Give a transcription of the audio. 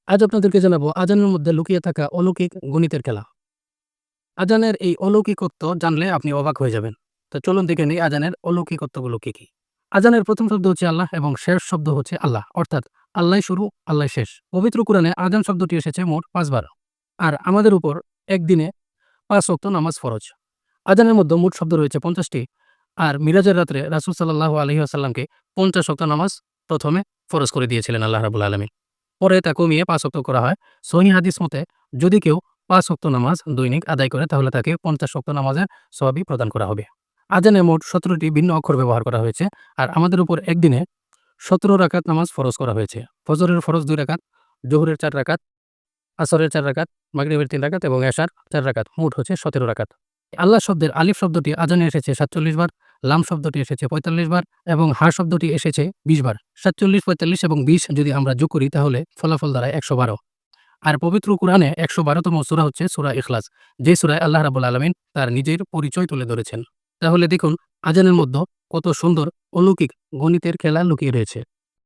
আজ আপনাদেরকে জানাবো আজানের মধ্যে লুকিয়ে থাকা অলৌকিক গণিতের খেলা। আজানের এই অলৌকিকত্ব জানলে আপনি অবাক হয়ে যাবেন। তো চলুন দেখে নিই আজানের অলৌকিকত্বগুলো কি, কি? আজানের ১ম শব্দ হচ্ছে আল্লাহ এবং শেষ শব্দ হচ্ছে আল্লাহ। অর্থাৎ আল্লাহই শুরু, আল্লাহই শেষ। পবিত্র কুরআনে আজান শব্দটি এসেছে মোট ৫ বার। আর আমাদের উপর একদিনে ৫ ওয়াক্ত নামাজ ফরজ। আজানের মধ্যে মোট শব্দ রয়েছে ৫০ টি। আর মিরাজের রাত্রে রাসূল সাল্লাল্লাহু আলাইহি ওয়াসাল্লামকে ৫০ ওয়াক্ত নামাজ ১ম এ ফরজ করে দিয়েছিলেন আল্লাহ রাব্বুল আলামিন। পরে তা কমিয়ে ৫ ওয়াক্ত করা হয়। সহিহ হাদিস মতে যদি কেউ ৫ ওয়াক্ত নামাজ দৈনিক আদায় করে তাহলে তাকে ৫০ ওয়াক্ত নামাজের সওয়াবই প্রদান করা হবে। আজানে মোট ১৭টি ভিন্ন অক্ষর ব্যবহার করা হয়েছে। আর আমাদের উপর একদিনে ১৭ রাকাত নামাজ ফরজ করা হয়েছে। ফজরের ফরজ ২ রাকাত, জোহরের ৪ রাকাত, আসরের ৪ রাকাত, মাগরিবের ৩ রাকাত এবং এশার ৪ রাকাত। মোট হচ্ছে ১৭ রাকাত। আল্লাহ শব্দের আলিফ শব্দটি আজানে এসেছে ৪৭ বার, লাম শব্দটি এসেছে ৪৫ বার এবং হা শব্দটি এসেছে ২০ বার। ৪৭, ৪৫ এবং ২০ যদি আমরা যোগ করি তাহলে ফলাফল দাঁড়ায় ১১২। আর পবিত্র কুরআনে ১১২তম সূরা হচ্ছে সূরা ইখলাস, যে সূরায় আল্লাহ রাব্বুল আলামিন তার নিজের পরিচয় তুলে ধরেছেন। তাহলে দেখুন আজানের মধ্যে কত সুন্দর অলৌকিক গণিতের খেলা লুকিয়ে রয়েছে।